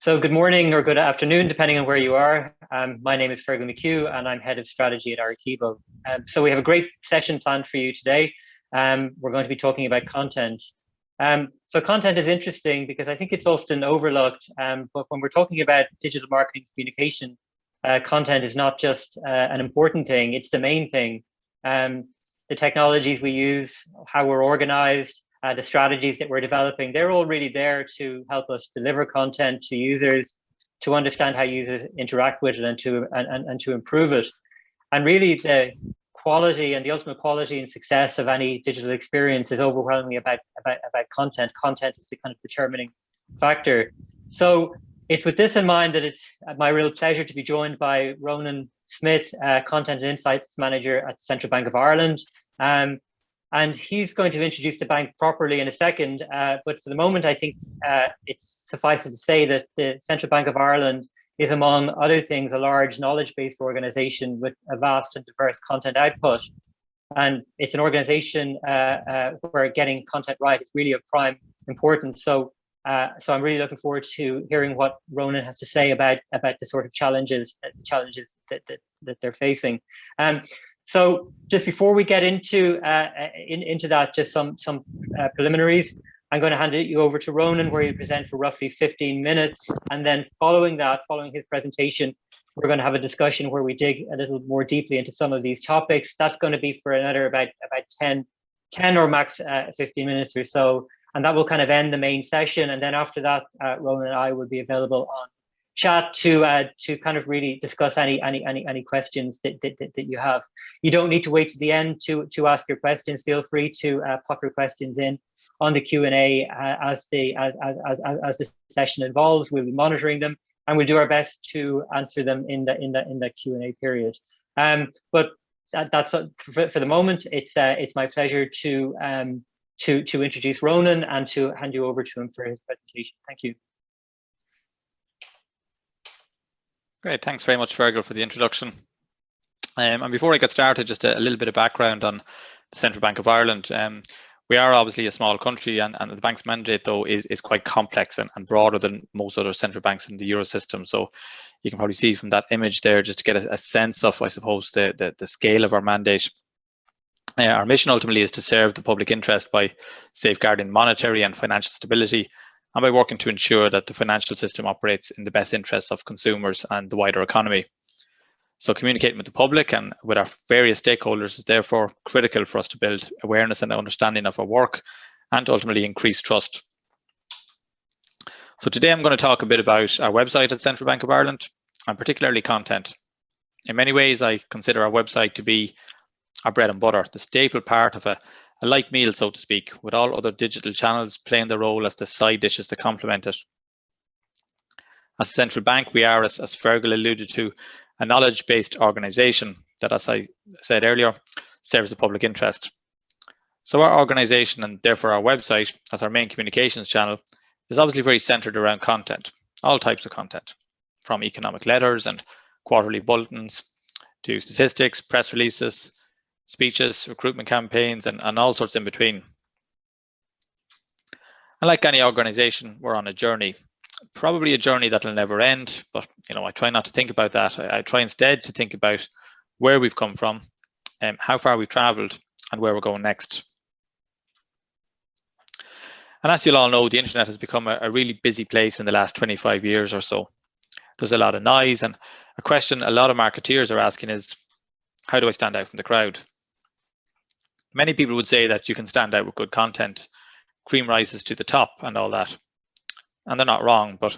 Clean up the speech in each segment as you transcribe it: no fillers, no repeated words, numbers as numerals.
So good morning or good afternoon, depending on where you are. My name is Fergal McHugh and I'm Head of Strategy at Arekibo. So we have a great session planned for you today. We're going to be talking about content. So content is interesting because I think it's often overlooked, but when we're talking about digital marketing communication, content is not just an important thing, it's the main thing. The technologies we use, how we're organized, the strategies that we're developing, they're all really there to help us deliver content to users, to understand how users interact with it and to improve it. And really the quality and the ultimate quality and success of any digital experience is overwhelmingly about content. Content is the kind of determining factor. So it's with this in mind that it's my real pleasure to be joined by Ronan Smith, Content and Insights Manager at the Central Bank of Ireland. And he's going to introduce the bank properly in a second, but for the moment, I think it's suffice to say that the Central Bank of Ireland is, among other things, a large knowledge-based organisation with a vast and diverse content output. And it's an organisation where getting content right is really of prime importance. So I'm really looking forward to hearing what Ronan has to say about the sort of challenges that they're facing. So just before we get into that, just some preliminaries. I'm going to hand you over to Ronan, where he'll present for roughly 15 minutes. And then following his presentation, we're going to have a discussion where we dig a little more deeply into some of these topics. That's going to be for another about 10 or max 15 minutes or so. And that will kind of end the main session. And then after that, Ronan and I will be available on chat to kind of really discuss any questions that you have. You don't need to wait to the end to ask your questions. Feel free to pop your questions in on the Q&A as the session evolves. We'll be monitoring them and we'll do our best to answer them in the Q&A period. But that's for the moment. It's my pleasure to introduce Ronan and to hand you over to him for his presentation. Thank you. Great, thanks very much, Fergal, for the introduction. And before I get started, just a little bit of background on the Central Bank of Ireland. We are obviously a small country, and the bank's mandate, though, is quite complex and broader than most other central banks in the Euro system. So you can probably see from that image there, just to get a sense of, I suppose, the scale of our mandate. Our mission ultimately is to serve the public interest by safeguarding monetary and financial stability, and by working to ensure that the financial system operates in the best interests of consumers and the wider economy. So communicating with the public and with our various stakeholders is therefore critical for us to build awareness and understanding of our work and ultimately increase trust. So today I'm going to talk a bit about our website at Central Bank of Ireland, and particularly content. In many ways, I consider our website to be our bread and butter, the staple part of a light meal, so to speak, with all other digital channels playing the role as the side dishes to complement it. As a central bank, we are, as Fergal alluded to, a knowledge-based organisation that, as I said earlier, serves the public interest. So our organisation, and therefore our website, as our main communications channel, is obviously very centred around content, all types of content, from economic letters and quarterly bulletins to statistics, press releases, speeches, recruitment campaigns, and all sorts in between. And like any organisation, we're on a journey, probably a journey that'll never end, but I try not to think about that. I try instead to think about where we've come from, how far we've travelled, and where we're going next. And as you'll all know, the internet has become a really busy place in the last 25 years or so. There's a lot of noise, and a question a lot of marketeers are asking is, how do I stand out from the crowd? Many people would say that you can stand out with good content, cream rises to the top and all that. And they're not wrong, but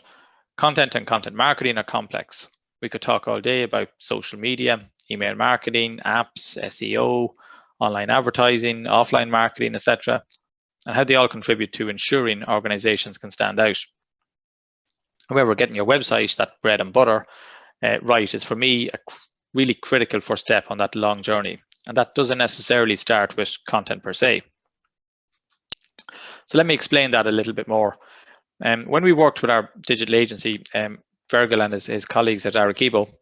content and content marketing are complex. We could talk all day about social media, email marketing, apps, SEO, online advertising, offline marketing, etc., and how they all contribute to ensuring organizations can stand out. However, getting your website, that bread and butter, right is for me a really critical first step on that long journey. And that doesn't necessarily start with content per se. So let me explain that a little bit more. When we worked with our digital agency, Fergal and his colleagues at Arekibo,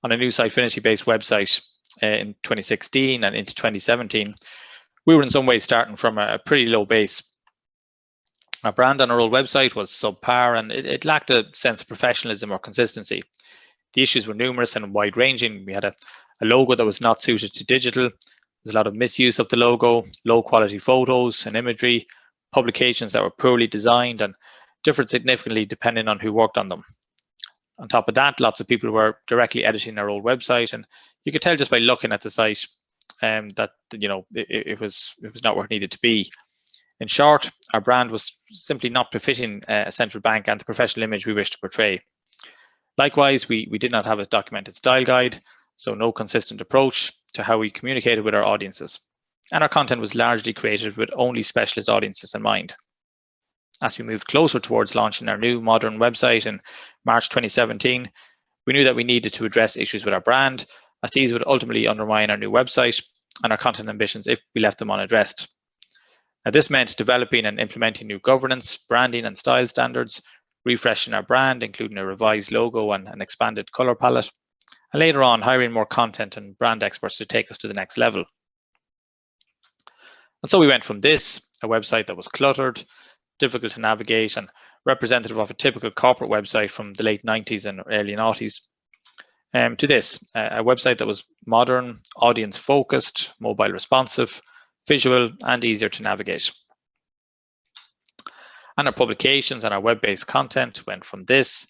on a new Sitefinity-based website in 2016 and into 2017, we were in some ways starting from a pretty low base. Our brand on our old website was subpar, and it lacked a sense of professionalism or consistency. The issues were numerous and wide-ranging. We had a logo that was not suited to digital. There was a lot of misuse of the logo, low-quality photos and imagery, publications that were poorly designed and differed significantly depending on who worked on them. On top of that, lots of people were directly editing our old website, and you could tell just by looking at the site that it was not where it needed to be. In short, our brand was simply not befitting a central bank and the professional image we wished to portray. Likewise, we did not have a documented style guide, so no consistent approach to how we communicated with our audiences. And our content was largely created with only specialist audiences in mind. As we moved closer towards launching our new modern website in March 2017, we knew that we needed to address issues with our brand, as these would ultimately undermine our new website and our content ambitions if we left them unaddressed. Now, this meant developing and implementing new governance, branding and style standards, refreshing our brand, including a revised logo and an expanded color palette, and later on hiring more content and brand experts to take us to the next level. And so we went from this, a website that was cluttered, difficult to navigate, and representative of a typical corporate website from the late 90s and early 90s, to this, a website that was modern, audience focused, mobile responsive, visual, and easier to navigate. And our publications and our web-based content went from this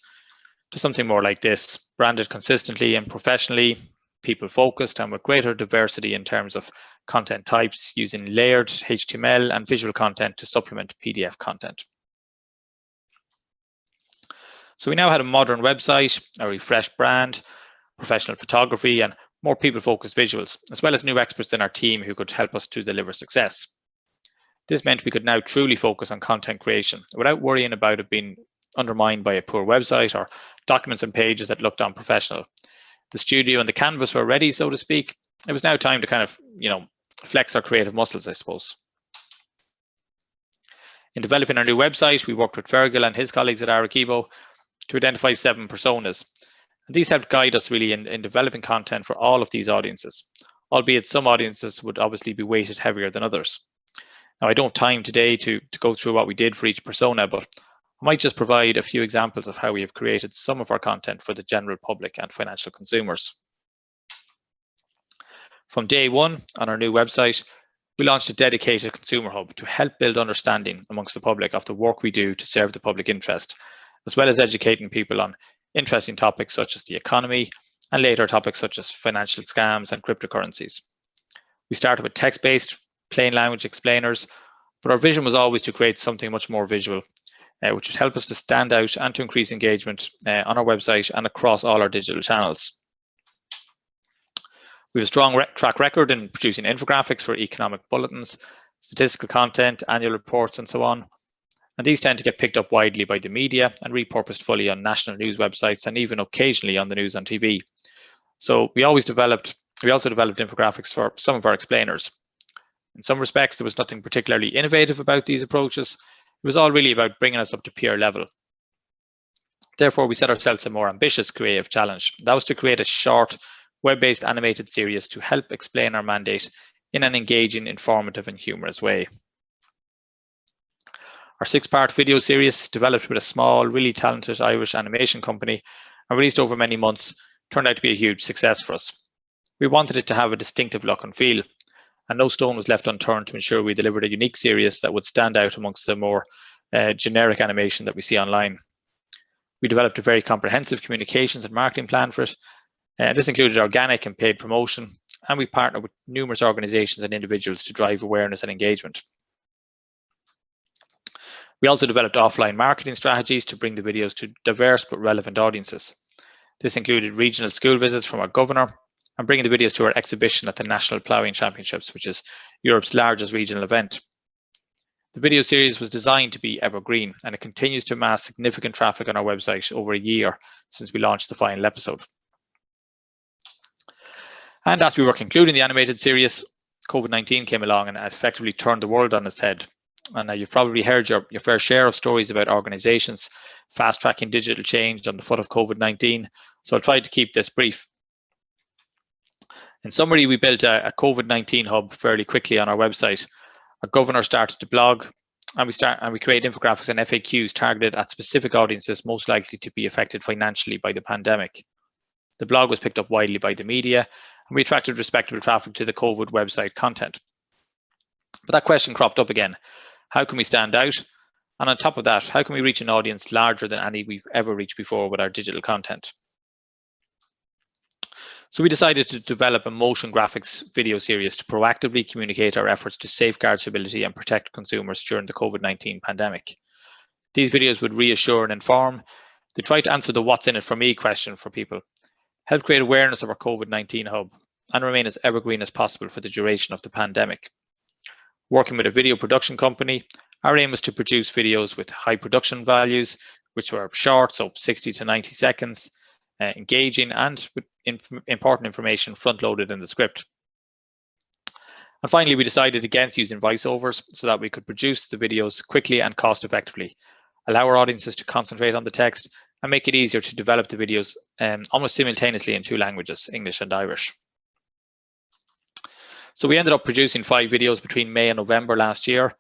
to something more like this, branded consistently and professionally, people-focused, and with greater diversity in terms of content types, using layered HTML and visual content to supplement PDF content. So we now had a modern website, a refreshed brand, professional photography, and more people-focused visuals, as well as new experts in our team who could help us to deliver success. This meant we could now truly focus on content creation without worrying about it being undermined by a poor website or documents and pages that looked unprofessional. The studio and the canvas were ready, so to speak. It was now time to kind of, flex our creative muscles, I suppose. In developing our new website, we worked with Fergal and his colleagues at Arekibo to identify 7 personas. And these helped guide us really in developing content for all of these audiences, albeit some audiences would obviously be weighted heavier than others. Now, I don't have time today to go through what we did for each persona, but I might just provide a few examples of how we have created some of our content for the general public and financial consumers. From day one on our new website, we launched a dedicated consumer hub to help build understanding amongst the public of the work we do to serve the public interest, as well as educating people on interesting topics such as the economy and later topics such as financial scams and cryptocurrencies. We started with text-based, plain language explainers, but our vision was always to create something much more visual, which would help us to stand out and to increase engagement on our website and across all our digital channels. We have a strong track record in producing infographics for economic bulletins, statistical content, annual reports, and so on. And these tend to get picked up widely by the media and repurposed fully on national news websites and even occasionally on the news on TV. So we also developed infographics for some of our explainers. In some respects, there was nothing particularly innovative about these approaches. It was all really about bringing us up to peer level. Therefore, we set ourselves a more ambitious creative challenge. That was to create a short, web-based animated series to help explain our mandate in an engaging, informative, and humorous way. Our 6-part video series, developed with a small, really talented Irish animation company and released over many months, turned out to be a huge success for us. We wanted it to have a distinctive look and feel, and no stone was left unturned to ensure we delivered a unique series that would stand out amongst the more generic animation that we see online. We developed a very comprehensive communications and marketing plan for it. This included organic and paid promotion, and we partnered with numerous organizations and individuals to drive awareness and engagement. We also developed offline marketing strategies to bring the videos to diverse but relevant audiences. This included regional school visits from our governor and bringing the videos to our exhibition at the National Ploughing Championships, which is Europe's largest regional event. The video series was designed to be evergreen, and it continues to amass significant traffic on our website over a year since we launched the final episode. And as we were concluding the animated series, COVID-19 came along and effectively turned the world on its head. And now you've probably heard your fair share of stories about organizations fast-tracking digital change on the foot of COVID-19, so I'll try to keep this brief. In summary, we built a COVID-19 hub fairly quickly on our website. Our governor started to blog, and we create infographics and FAQs targeted at specific audiences most likely to be affected financially by the pandemic. The blog was picked up widely by the media, and we attracted respectable traffic to the COVID website content. But that question cropped up again. How can we stand out? And on top of that, how can we reach an audience larger than any we've ever reached before with our digital content? So we decided to develop a motion graphics video series to proactively communicate our efforts to safeguard stability and protect consumers during the COVID-19 pandemic. These videos would reassure and inform. They try to answer the what's in it for me question for people, help create awareness of our COVID-19 hub, and remain as evergreen as possible for the duration of the pandemic. Working with a video production company, our aim was to produce videos with high production values, which were short, so 60 to 90 seconds, engaging, and with important information front-loaded in the script. And finally, we decided against using voiceovers so that we could produce the videos quickly and cost-effectively, allow our audiences to concentrate on the text, and make it easier to develop the videos almost simultaneously in 2 languages, English and Irish. So we ended up producing 5 videos between May and November last year.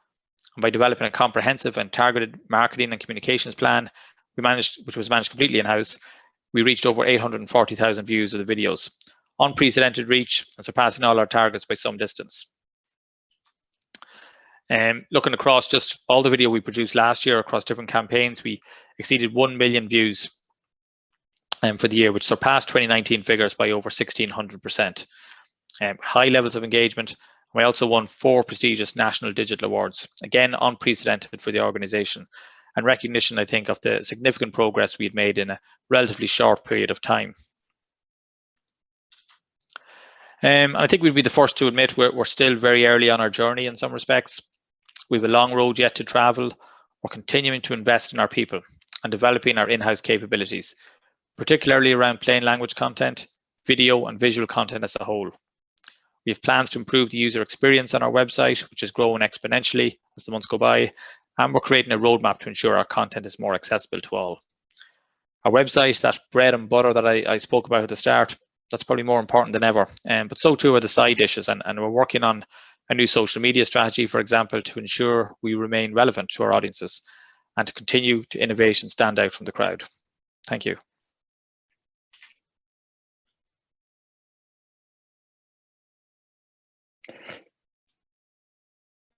And by developing a comprehensive and targeted marketing and communications plan, which was managed completely in-house, we reached over 840,000 views of the videos, unprecedented reach and surpassing all our targets by some distance. Looking across just all the video we produced last year across different campaigns, we exceeded 1 million views for the year, which surpassed 2019 figures by over 1,600%. High levels of engagement. We also won 4 prestigious national digital awards, again unprecedented for the organisation, and recognition, I think, of the significant progress we had made in a relatively short period of time. And I think we'd be the first to admit we're still very early on our journey in some respects. We have a long road yet to travel. We're continuing to invest in our people and developing our in-house capabilities, particularly around plain language content, video and visual content as a whole. We have plans to improve the user experience on our website, which is growing exponentially as the months go by, and we're creating a roadmap to ensure our content is more accessible to all. Our website, that bread and butter that I spoke about at the start, that's probably more important than ever, but so too are the side dishes, and we're working on a new social media strategy, for example, to ensure we remain relevant to our audiences and to continue to innovate and stand out from the crowd. Thank you.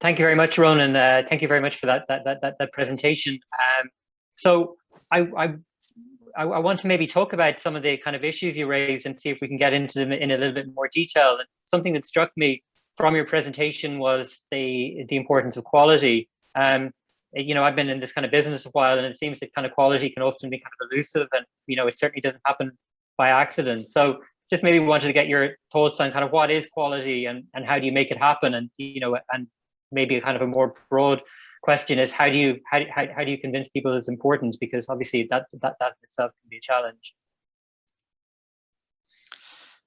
Thank you very much, Ronan. Thank you very much for that presentation. So I want to maybe talk about some of the kind of issues you raised and see if we can get into them in a little bit more detail. And something that struck me from your presentation was the importance of quality. You know, I've been in this kind of business a while, and it seems that kind of quality can often be kind of elusive, and you know, it certainly doesn't happen by accident. So just maybe wanted to get your thoughts on kind of what is quality and how do you make it happen, and you know, and maybe a kind of a more broad question is how do you convince people it's important, because obviously that itself can be a challenge.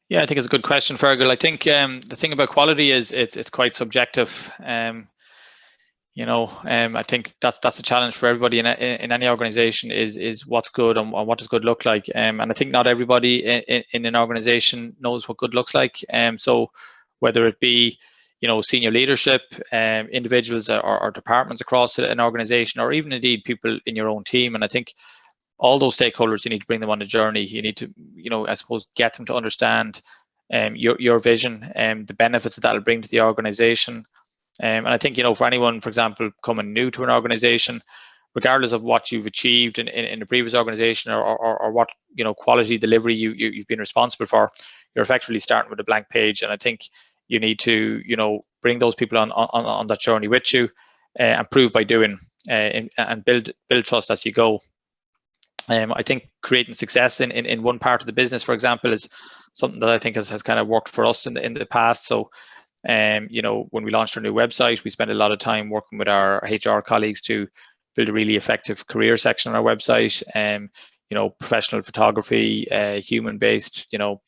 Yeah, I think it's a good question, Fergal. I think the thing about quality is it's quite subjective. You know, I think that's a challenge for everybody in any organization is what's good and what does good look like. And I think not everybody in an organization knows what good looks like. So whether it be, you know, senior leadership, individuals or departments across an organization, or even indeed people in your own team. And I think all those stakeholders, you need to bring them on a journey. You need to, you know, I suppose, get them to understand your vision and the benefits that'll bring to the organization. And I think, you know, for anyone, for example, coming new to an organization, regardless of what you've achieved in the previous organization or what, you know, quality delivery you've been responsible for, you're effectively starting with a blank page. And I think you need to, you know, bring those people on that journey with you and prove by doing and build trust as you go. I think creating success in one part of the business, for example, is something that I think has kind of worked for us in the past. So, you know, when we launched our new website, we spent a lot of time working with our HR colleagues to build a really effective career section on our website. You know, professional photography, human-based, you know,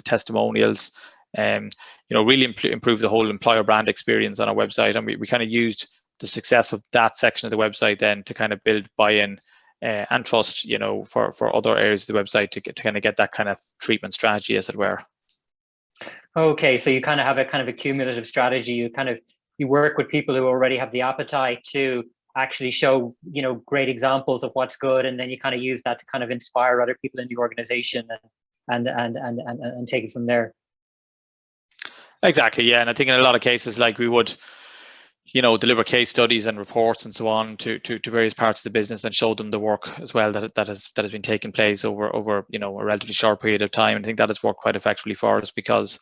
testimonials. You know, really improve the whole employer brand experience on our website. And we kind of used the success of that section of the website then to kind of build buy-in and trust, you know, for other areas of the website to kind of get that kind of treatment strategy, as it were. Okay, so you kind of have a cumulative strategy. You work with people who already have the appetite to actually show, great examples of what's good, and then you kind of use that to kind of inspire other people in the organization and take it from there. Exactly, yeah. And I think in a lot of cases, like we would, deliver case studies and reports and so on to various parts of the business and show them the work as well that has been taking place over a relatively short period of time. And I think that has worked quite effectively for us, because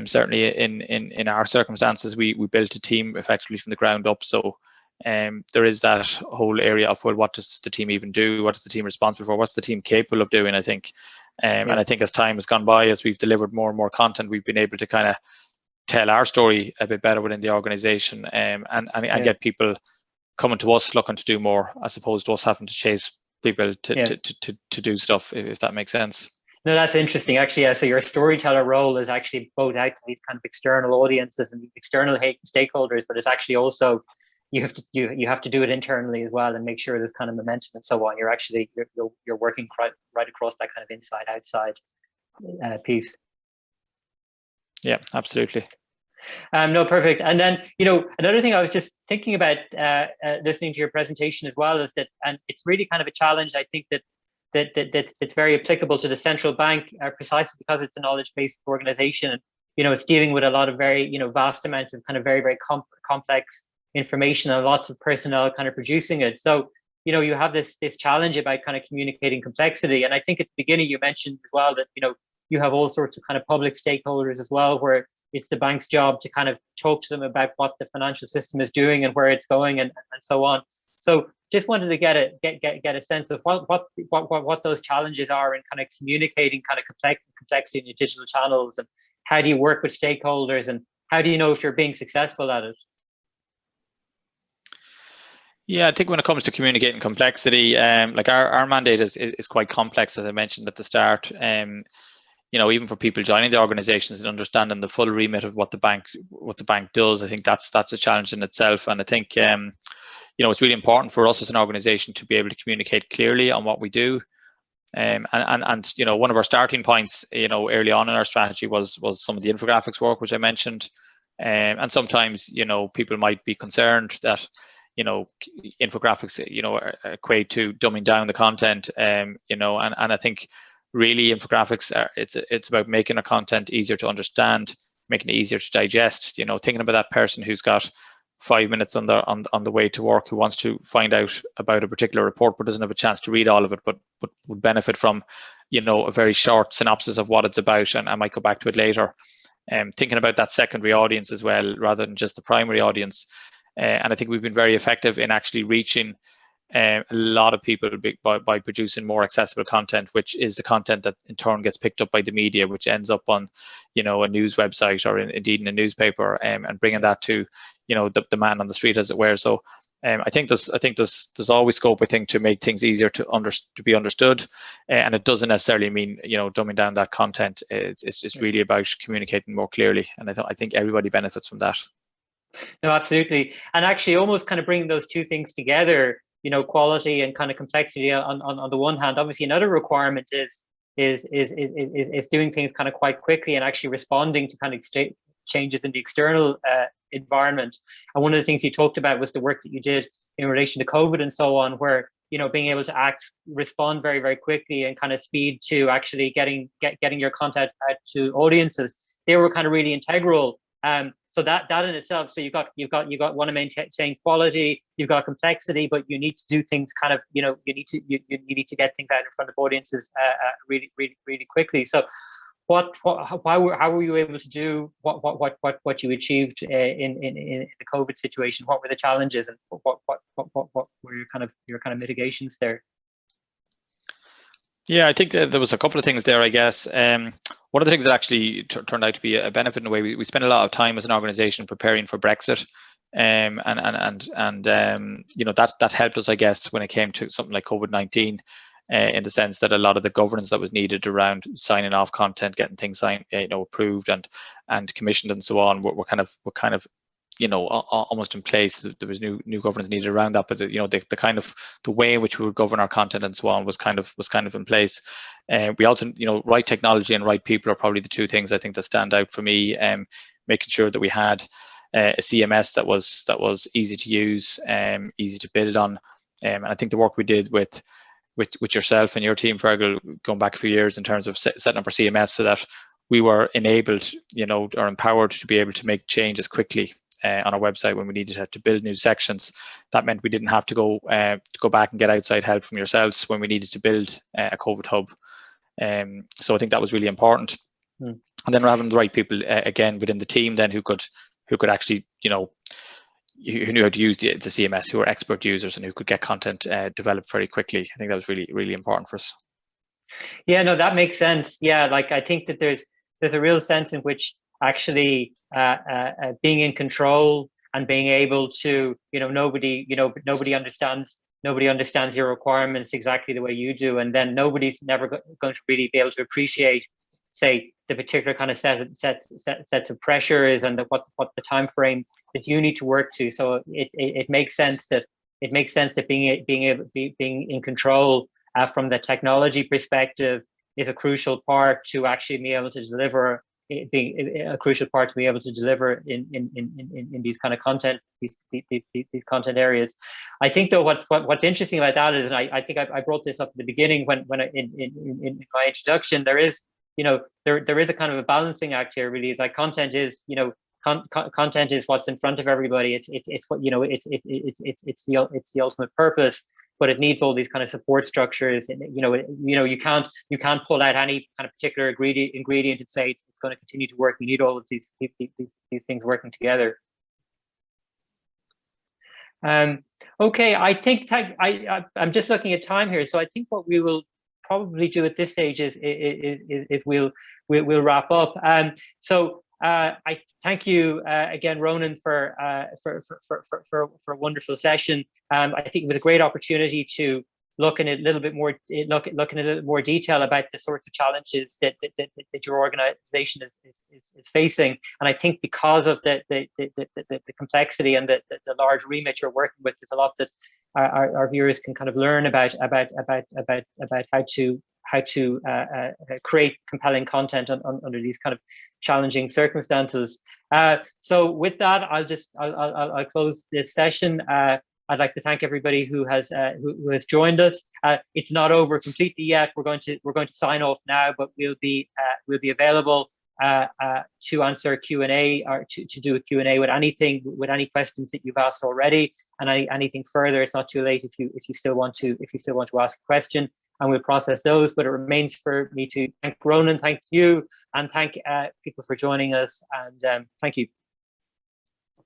certainly in our circumstances, we built a team effectively from the ground up. So there is that whole area of, well, what does the team even do? What is the team responsible for? What's the team capable of doing? I think, and I think as time has gone by, as we've delivered more and more content, we've been able to kind of tell our story a bit better within the organization, and get people coming to us looking to do more, as opposed to us having to chase people to do stuff, if that makes sense. No, that's interesting, actually. Yeah, so your storyteller role is actually both out to these kind of external audiences and external stakeholders, but it's actually also you have to do it internally as well, and make sure there's kind of momentum and so on. You're actually you're working right across that kind of inside outside piece. Yeah, absolutely. No, perfect. And then, another thing I was just thinking about listening to your presentation as well is that, and it's really kind of a challenge, I think, that's very applicable to the central bank, precisely because it's a knowledge-based organization. And, it's dealing with a lot of very, vast amounts of kind of very, very complex information, and lots of personnel kind of producing it. So, you have this challenge about kind of communicating complexity. And I think at the beginning you mentioned as well that, you have all sorts of kind of public stakeholders as well, where it's the bank's job to kind of talk to them about what the financial system is doing and where it's going, and so on. So just wanted to get a sense of what those challenges are in kind of communicating kind of complexity in your digital channels, and how do you work with stakeholders, and how do you know if you're being successful at it? Yeah, I think when it comes to communicating complexity, like our mandate is quite complex, as I mentioned at the start. Even for people joining the organizations and understanding the full remit of what the bank does, I think that's a challenge in itself. And I think it's really important for us as an organization to be able to communicate clearly on what we do. And one of our starting points, early on in our strategy was some of the infographics work, which I mentioned. And sometimes, people might be concerned that infographics, equate to dumbing down the content. And I think really infographics it's about making our content easier to understand, making it easier to digest. Thinking about that person who's got 5 minutes on the way to work, who wants to find out about a particular report but doesn't have a chance to read all of it, but would benefit from a very short synopsis of what it's about, and I might go back to it later. Thinking about that secondary audience as well, rather than just the primary audience. And I think we've been very effective in actually reaching a lot of people by producing more accessible content, which is the content that in turn gets picked up by the media, which ends up on a news website, or indeed in a newspaper, and bringing that to the man on the street, as it were. So I think there's always scope, I think, to make things easier to be understood, and it doesn't necessarily mean dumbing down that content. It's really about communicating more clearly, and I think everybody benefits from that. No, absolutely. And actually almost kind of bringing those two things together, quality and kind of complexity on the one hand. Obviously another requirement is doing things kind of quite quickly and actually responding to kind of changes in the external environment. And one of the things you talked about was the work that you did in relation to COVID and so on, where being able to respond very, very quickly, and kind of speed to actually getting your content out to audiences. They were kind of really integral. So that in itself, so you've got want to maintain quality, you've got complexity, but you need to do things kind of, you need to get things out in front of audiences really quickly. So how were you able to do what you achieved in the COVID situation? What were the challenges, and what were your kind of mitigations there? Yeah, I think there was a couple of things there, I guess. One of the things that actually turned out to be a benefit in a way, we spent a lot of time as an organization preparing for Brexit, and that helped us, I guess, when it came to something like COVID-19, in the sense that a lot of the governance that was needed around signing off content, getting things signed, approved and commissioned and so on, were kind of almost in place. There was new governance needed around that, but the kind of the way in which we would govern our content and so on was kind of in place. We also, right technology and right people are probably the two things I think that stand out for me. Making sure that we had a CMS that was easy to use, easy to build on. And I think the work we did with yourself and your team, Fergal, going back a few years in terms of setting up our CMS so that we were enabled, or empowered to be able to make changes quickly on our website when we needed to build new sections. That meant we didn't have to go back and get outside help from yourselves when we needed to build a COVID hub. So I think that was really important. And then we're having the right people again within the team then who could actually, who knew how to use the CMS, who were expert users and who could get content developed very quickly. I think that was really, really important for us. Yeah, no, that makes sense. Yeah, like I think that there's a real sense in which actually being in control and being able to, nobody understands your requirements exactly the way you do, and then nobody's never going to really be able to appreciate, say, the particular kind of sets of pressures and what the time frame that you need to work to. So it makes sense that being in control from the technology perspective is a crucial part to actually be able to deliver. Being a crucial part to be able to deliver in these kind of content, these content areas. I think though what's interesting about that is, and I think I brought this up at the beginning when in my introduction, there is there is a kind of a balancing act here. Really, it's like content is content is what's in front of everybody. It's what it's the ultimate purpose, but it needs all these kind of support structures. And you can't pull out any kind of particular ingredient and say it's going to continue to work. You need all of these things working together. Okay, I think I'm just looking at time here, so I think what we will probably do at this stage is we'll wrap up. So I thank you again, Ronan, for a wonderful session. I think it was a great opportunity to look in a little bit more detail about the sorts of challenges that your organization is facing. And I think because of the complexity and the large remit you're working with, there's a lot that our viewers can kind of learn about how to create compelling content under these kind of challenging circumstances. So with that, I'll close this session. I'd like to thank everybody who has joined us. It's not over completely yet. We're going to sign off now, but we'll be available to answer Q&A or to do a Q&A with any questions that you've asked already, and anything further. It's not too late if you still want to ask a question, and we'll process those. But it remains for me to thank Ronan, thank you, and thank people for joining us, and thank you.